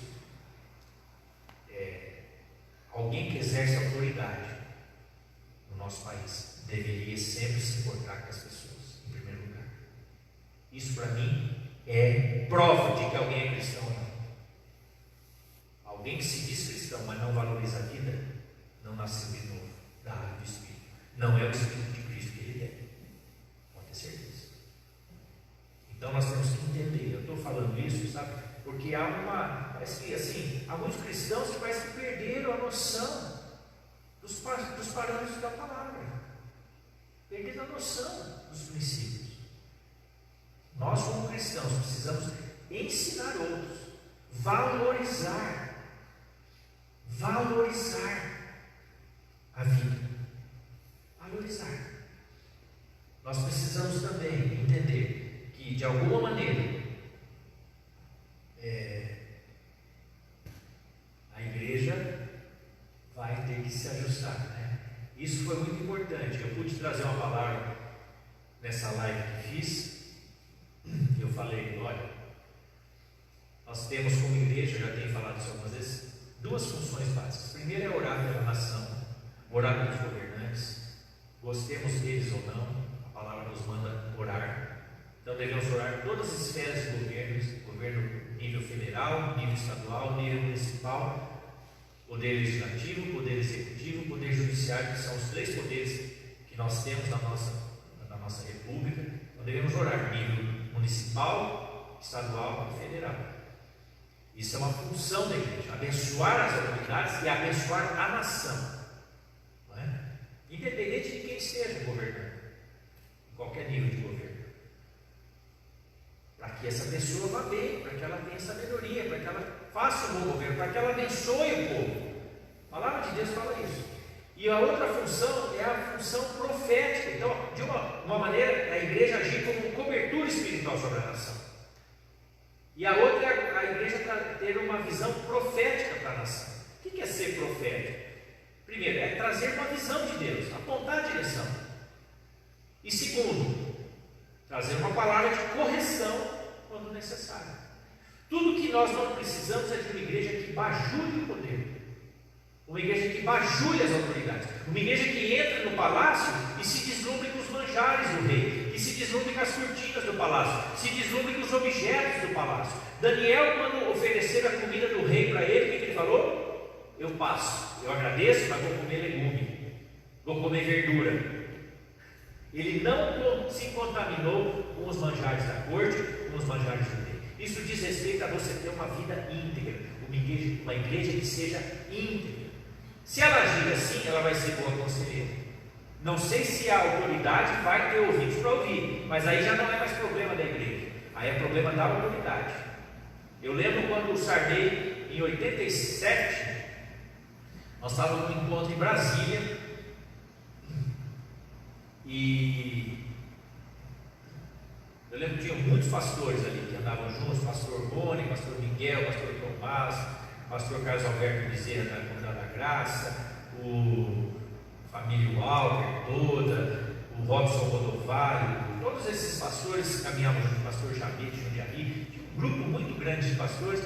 Alguém que exerce autoridade no nosso país deveria sempre se importar com as pessoas, em primeiro lugar. Isso para mim é prova de que alguém é cristão ou não. Alguém que se diz cristão, mas não valoriza a vida, não nasceu de novo da água do Espírito. Não é o Espírito de Cristo que ele tem. Pode ter certeza. Então nós temos que entender. Eu estou falando isso, sabe? Porque parece que assim, há muitos cristãos que parece que perderam a noção dos parâmetros da palavra. Perderam a noção dos princípios. Nós, como cristãos, precisamos ensinar outros, valorizar a vida, valorizar. Nós precisamos também entender que, de alguma maneira, a igreja vai ter que se ajustar, né? Isso foi muito importante. Eu pude trazer uma palavra nessa live que fiz. Eu falei: olha, Nós temos como igreja, já tenho falado isso algumas vezes, duas funções básicas. Primeiro é orar pela nação, orar pelos governantes, gostemos deles ou não, a palavra nos manda orar. Então devemos orar em todas as esferas de governo nível federal, nível estadual, nível municipal, poder legislativo, poder executivo, poder judiciário, que são os três poderes que nós temos na nossa república. Então devemos orar em nível municipal, estadual e federal. Isso é uma função da igreja, abençoar as autoridades e abençoar a nação, não é? Independente de quem esteja governando, em qualquer nível de governo, para que essa pessoa vá bem, para que ela tenha sabedoria, para que ela faça um bom governo, para que ela abençoe o povo. A palavra de Deus fala isso. E a outra função é a função profética. Então, de uma maneira, a igreja agir como cobertura espiritual sobre a nação. E a outra é a igreja ter uma visão profética para a nação. O que é ser profético? Primeiro, é trazer uma visão de Deus, apontar a direção. E segundo, trazer uma palavra de correção quando necessário. Tudo que nós não precisamos é de uma igreja que bajule o poder, uma igreja que bajule as autoridades, uma igreja que entre no palácio e se deslumbre com os manjares do rei, que se deslumbre com as cortinas do palácio, se deslumbre com os objetos do palácio. Daniel, quando ofereceram a comida do rei para ele, o que ele falou? Eu passo, eu agradeço, mas vou comer legume, vou comer verdura. Ele não se contaminou com os manjares da corte, com os manjares do rei. Isso diz respeito a você ter uma vida íntegra, uma igreja que seja íntegra. Se ela agir assim, ela vai ser boa conselheira. Não sei se a autoridade vai ter ouvidos para ouvir, mas aí já não é mais problema da igreja, aí é problema da autoridade. Eu lembro quando o Sarney, em 87, nós estávamos num encontro em Brasília, e eu lembro que tinha muitos pastores ali que andavam juntos, pastor Boni, pastor Miguel, pastor Tomás, pastor Carlos Alberto Bezerra da Comunidade da Graça, o família Walker toda, o Robson Rodovalho, todos esses pastores caminhavam junto, o pastor Jamil de Jundiaí, tinha um grupo muito grande de pastores,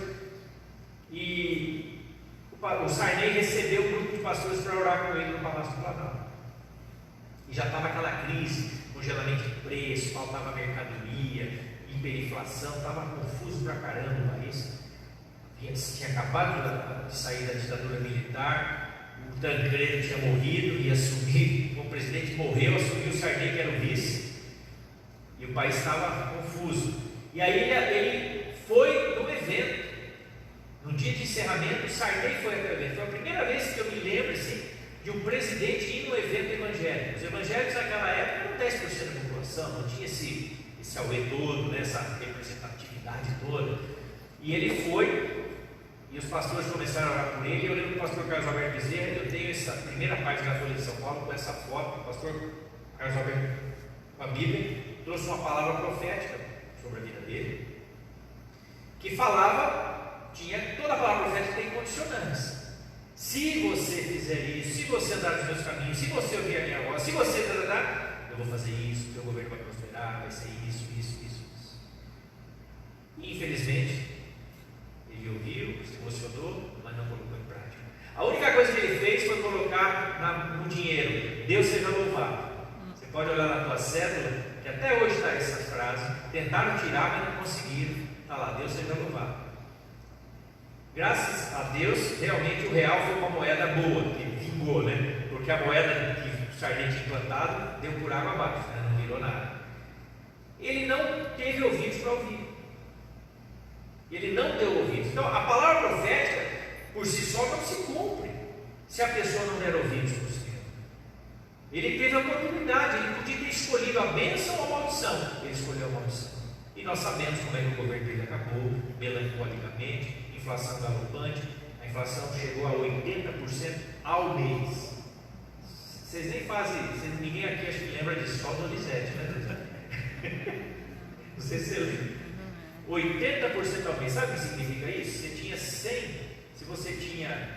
e o Sarney recebeu um grupo de pastores para orar com ele no Palácio do Planalto. E já estava aquela crise, congelamento de preço, faltava mercadoria, hiperinflação, estava confuso pra caramba o país. Tinha acabado de sair da ditadura militar, o Tancredo tinha morrido e assumiu, o presidente morreu, assumiu o Sarney, que era o vice, e o país estava confuso. E aí ele foi no evento, no dia de encerramento, o Sarney foi até o evento. Foi a primeira vez que eu me lembro assim, de um presidente ir no evento evangélico. Os evangélicos naquela época eram 10% da população, não tinha esse auê todo, né, essa representatividade toda. E ele foi, e os pastores começaram a orar por ele. Eu lembro do pastor Carlos Alberto Bezerra, eu tenho essa primeira página da Folha de São Paulo com essa foto, o pastor Carlos Alberto com a Bíblia, trouxe uma palavra profética sobre a vida dele, que falava, toda a palavra profética tem condicionantes. Se você fizer isso, se você andar nos meus caminhos, se você ouvir a minha voz, se você eu vou fazer isso, o seu governo vai prosperar, vai ser isso. E, infelizmente, ele ouviu, se emocionou, mas não colocou em prática. A única coisa que ele fez foi colocar no dinheiro: Deus seja louvado. Você pode olhar na tua cédula, que até hoje está essa frase. Tentaram tirar, mas não conseguiram. Está lá: Deus seja louvado. Graças a Deus, realmente o real foi uma moeda boa, que vingou, né? Porque a moeda que o Sarney tinha implantado deu por água abaixo, né? Não virou nada. Ele não teve ouvidos para ouvir. Ele não deu ouvidos. Então, a palavra profética, por si só, não se cumpre se a pessoa não der ouvidos para o Senhor. Ele teve a oportunidade, ele podia ter escolhido a bênção ou a maldição. Ele escolheu a maldição. E nós sabemos como é que o governo dele acabou, melancolicamente. Inflação galopante, a inflação chegou a 80% ao mês. Vocês nem fazem, ninguém aqui acho que lembra disso, só o Donizete, né? Não sei se você lembra. 80% ao mês, sabe o que significa isso? Você tinha 100, se você tinha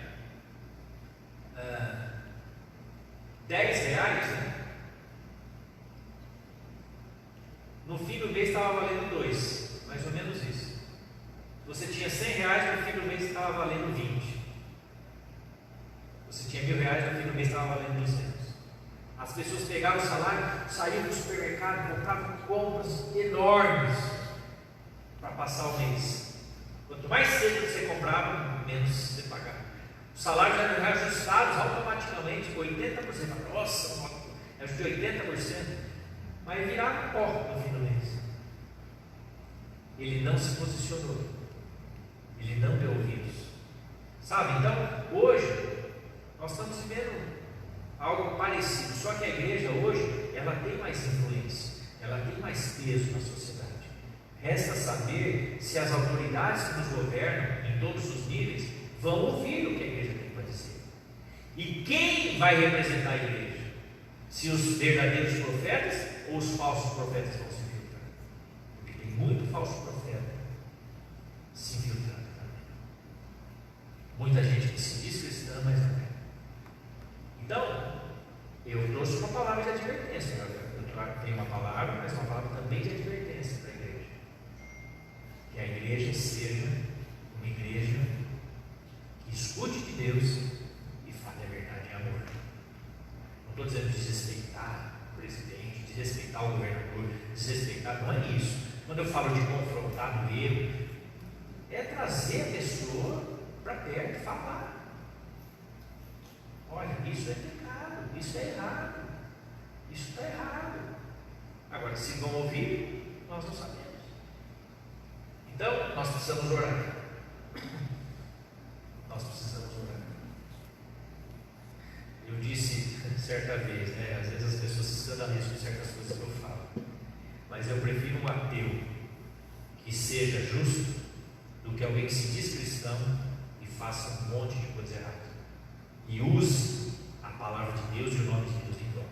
10 reais, né? No fim do mês estava valendo 2, mais ou menos isso. Você tinha R$100, no fim do mês estava valendo 20. Você tinha R$1.000, no fim do mês estava valendo 200. As pessoas pegavam o salário, saíam do supermercado, compravam compras enormes para passar o mês. Quanto mais cedo você comprava, menos você pagava. Os salários eram reajustados automaticamente com 80%. Nossa, é de 80%. Mas virava pó no fim do mês. Ele não se posicionou. Ele não deu ouvidos. Sabe, então, hoje, nós estamos vivendo algo parecido, só que a igreja hoje, ela tem mais influência, ela tem mais peso na sociedade. Resta saber se as autoridades que nos governam, em todos os níveis, vão ouvir o que a igreja tem para dizer. E quem vai representar a igreja? Se os verdadeiros profetas ou os falsos profetas vão se infiltrar? Porque tem muito falso profeta se infiltrando também. Muita gente que se diz cristã, mas não é. Então, eu trouxe uma palavra de advertência. Eu tenho uma palavra, mas uma palavra também de advertência para a igreja. Que a igreja seja uma igreja que escute de Deus e fale a verdade em amor. Não estou dizendo desrespeitar o presidente, desrespeitar o governador, desrespeitar, não é isso. Quando eu falo de confrontar no erro, é trazer a pessoa para perto e falar. Olha, isso é pecado, isso é errado, isso está errado. Agora, se vão ouvir, nós não sabemos. Então, nós precisamos orar. Nós precisamos orar. Eu disse certa vez, né? Às vezes as pessoas se escandalizam com certas coisas que eu falo, mas eu prefiro um ateu que seja justo do que alguém que se diz cristão e faça um monte de coisa errada e use a palavra de Deus e o nome de Deus em vão.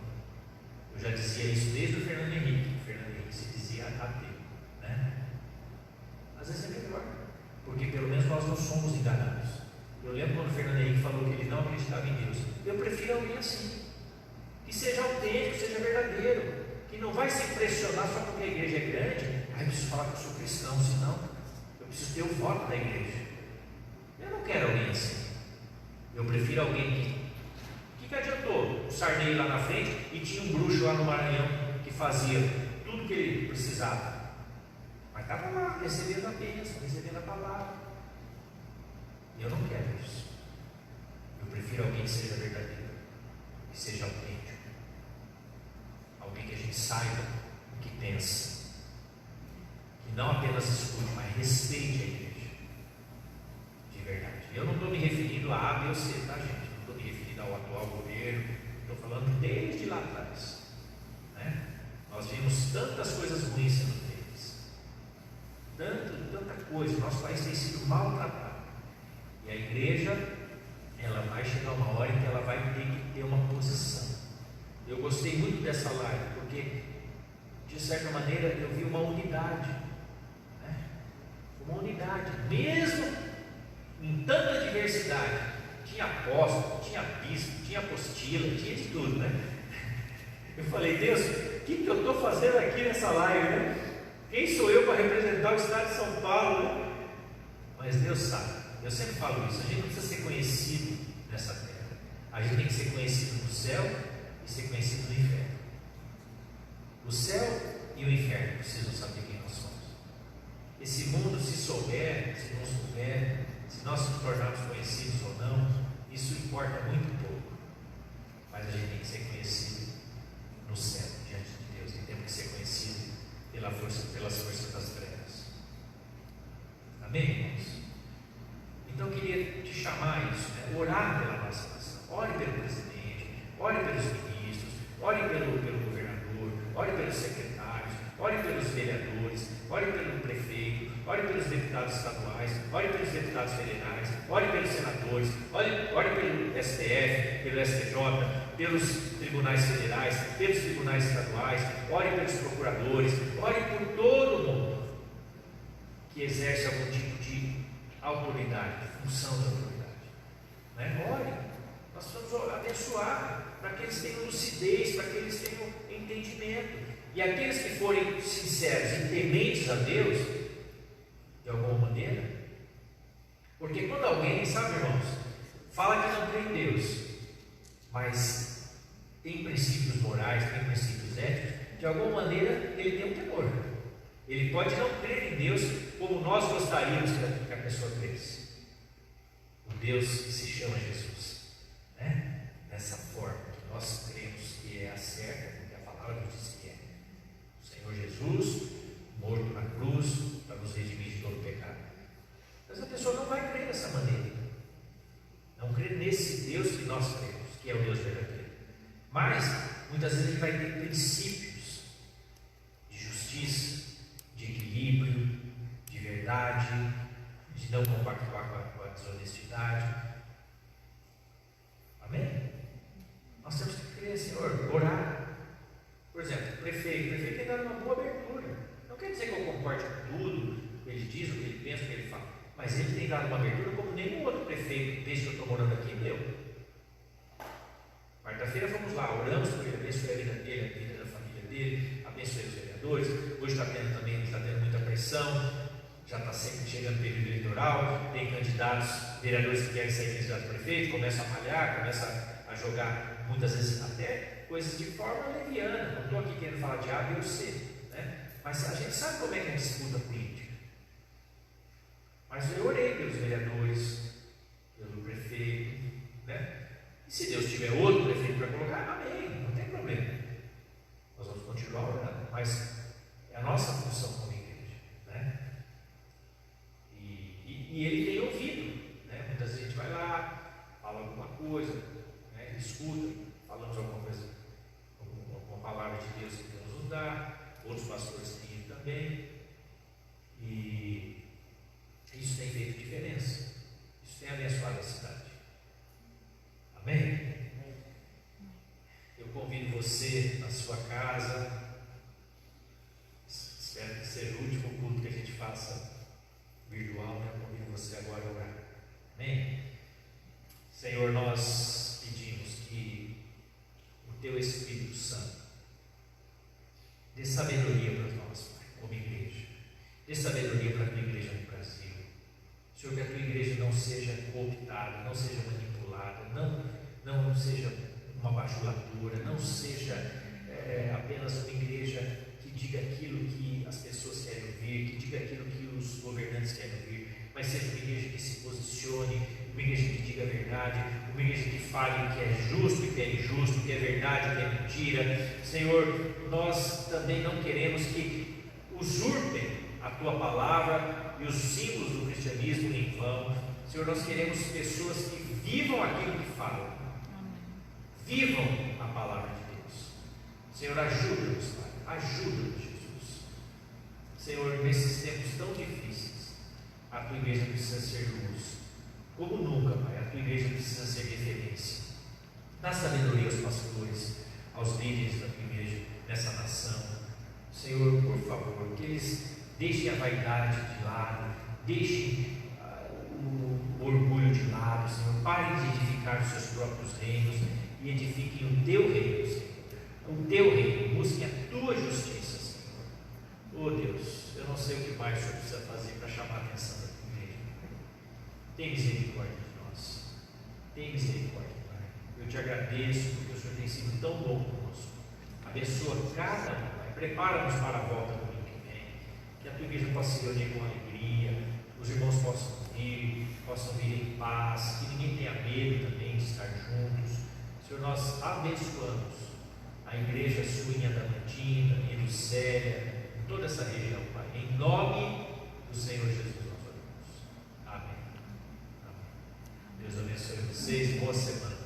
Eu já dizia isso desde o Fernando Henrique. O Fernando Henrique se dizia ateu, né? Às vezes é melhor, porque pelo menos nós não somos enganados. Eu lembro quando o Fernando Henrique falou que ele não acreditava em Deus. Eu prefiro alguém assim, que seja autêntico, seja verdadeiro, que não vai se impressionar só porque a igreja é grande. Eu preciso falar que eu sou cristão, senão eu preciso ter o voto da igreja. Eu não quero alguém assim. Eu prefiro alguém que adiantou? O Sarney lá na frente e tinha um bruxo lá no Maranhão que fazia tudo que ele precisava, mas estava lá recebendo a bênção, recebendo a palavra. Eu não quero isso. Eu prefiro alguém que seja verdadeiro, que seja autêntico, alguém que a gente saiba o que pensa, que não apenas escute, mas respeite a igreja de verdade. Eu não estou me referindo a A, B ou C, tá, gente? Não estou me referindo ao atual governo, estou falando desde lá atrás, né? Nós vimos tantas coisas ruins sendo feitas, tanta coisa. Nosso país tem sido maltratado, e a igreja, ela vai chegar uma hora em que ela vai ter que ter uma posição. Eu gostei muito dessa live, porque de certa maneira eu vi uma unidade, né? Uma unidade, mesmo em tanta diversidade. Tinha apóstolo, tinha bispo, tinha apostila, tinha de tudo, né? Eu falei, Deus, o que eu estou fazendo aqui nessa live, né? Quem sou eu para representar o estado de São Paulo, né? Mas Deus sabe. Eu sempre falo isso, a gente não precisa ser conhecido nessa terra, a gente tem que ser conhecido no céu e ser conhecido no inferno. O céu e o inferno precisam saber quem nós somos. Esse mundo, se souber, se não souber, se nós nos tornarmos conhecidos ou não, isso importa muito pouco. Mas a gente tem que ser conhecido no céu, diante de Deus, e temos que ser conhecido pelas forças das trevas. Amém, irmãos? Então eu queria te chamar a isso, né? Orar pela nossa nação. Ore pelo presidente, ore pelos ministros, ore pelo governador, ore pelos secretários, ore pelos vereadores, ore pelo prefeito, ore pelos deputados estaduais, ore pelos deputados federais, ore pelos senadores, ore pelo STF, pelo STJ, pelos tribunais federais, pelos tribunais estaduais, ore pelos procuradores, ore por todo mundo que exerce algum tipo de autoridade, função da autoridade, né? Ore, nós precisamos abençoar para que eles tenham lucidez, para que eles tenham entendimento, e aqueles que forem sinceros e tementes a Deus, de alguma maneira, Porque quando alguém, sabe, irmãos, fala que não crê em Deus, mas tem princípios morais, tem princípios éticos, de alguma maneira ele tem um temor. Ele pode não crer em Deus como nós gostaríamos que a pessoa cresça. O Deus que se chama Jesus, né? Dessa forma que nós cremos que é a certa, porque a palavra nos diz que é. O Senhor Jesus, morto na cruz, para nos redimir de todo pecado. Mas a pessoa não vai crer dessa maneira. Não crer nesse Deus que nós cremos, que é o Deus verdadeiro. Mas, muitas vezes ele vai ter princípios de justiça, de equilíbrio, de verdade, de não compactuar com a desonestidade. Amém? Nós temos que crer, Senhor, orar. Por exemplo, o prefeito tem dado uma boa abertura. Não quer dizer que eu concorde com tudo que ele diz, o que ele pensa, o que ele fala, mas ele tem dado uma abertura como nenhum outro prefeito, desde que eu estou morando aqui, deu. Quarta-feira fomos lá, oramos por ele, abençoe a vida dele, a vida da família dele, abençoe os vereadores. Hoje está tendo muita pressão, já está sempre chegando o período eleitoral, tem candidatos, vereadores que querem ser candidatos a prefeito, começam a malhar, começam a jogar muitas vezes até coisas de forma leviana. Não estou aqui querendo falar de A, B ou C, né? Mas a gente sabe como é que é a disputa política. Mas eu orei pelos vereadores, pelo prefeito, né? E se Deus tiver outro prefeito para colocar, amém, não tem problema. Nós vamos continuar orando, mas é a nossa função como igreja, né? E ele tem ouvido, né? Muitas vezes a gente vai lá, fala alguma coisa, né? Escuta, falamos alguma coisa, alguma palavra de Deus que Deus nos dá, outros pastores têm ido também, e isso tem feito diferença, isso tem abençoado a cidade. Amém? Eu convido você na sua casa, espero que seja o último culto que a gente faça virtual, né? Eu convido você agora a orar. Amém? Senhor, nós pedimos que o Teu Espírito Santo dê sabedoria para nós, Pai, como igreja. Dê sabedoria para a Tua igreja no Brasil. Senhor, que a Tua igreja não seja cooptada, não seja manipulada, não seja uma bajulatura, não seja apenas uma igreja que diga aquilo que as pessoas querem ouvir, que diga aquilo que os governantes querem ouvir, mas seja uma igreja que se posicione, uma igreja que diga a verdade, uma igreja que fale o que é justo e o que é injusto, o que é verdade e o que é mentira. Senhor, nós também não queremos que usurpem a Tua palavra e os símbolos do cristianismo em vão. Senhor, nós queremos pessoas que vivam aquilo que falam, vivam a palavra de Deus. Senhor, ajuda-nos, Pai, ajuda-nos, Jesus. Senhor, nesses tempos tão difíceis, a Tua igreja precisa ser luz, como nunca, Pai. A Tua igreja precisa ser referência. Dá sabedoria aos pastores, aos líderes da Tua igreja, nessa nação. Senhor, por favor, que eles deixem a vaidade de lado, deixem o orgulho de lado, Senhor. Parem de edificar os seus próprios reinos e edifiquem o Teu reino, Senhor. O Teu reino, busquem a Tua justiça, Senhor. Oh Deus, eu não sei o que mais o Senhor precisa fazer para chamar a atenção da Tua igreja. Tem misericórdia de nós. Tem misericórdia, Pai. Eu Te agradeço porque o Senhor tem sido tão bom conosco. Abençoa cada um, Pai. Prepara-nos para a volta do domingo que vem. Que a Tua igreja possa se reunir com alegria, os irmãos possam vir em paz, que ninguém tenha medo também de estar juntos. Senhor, nós abençoamos a igreja sua em Adamantina, em Lucélia, em toda essa região, Pai. Em nome do Senhor Jesus, nós oramos. Amém. Amém. Deus abençoe vocês. Boa semana.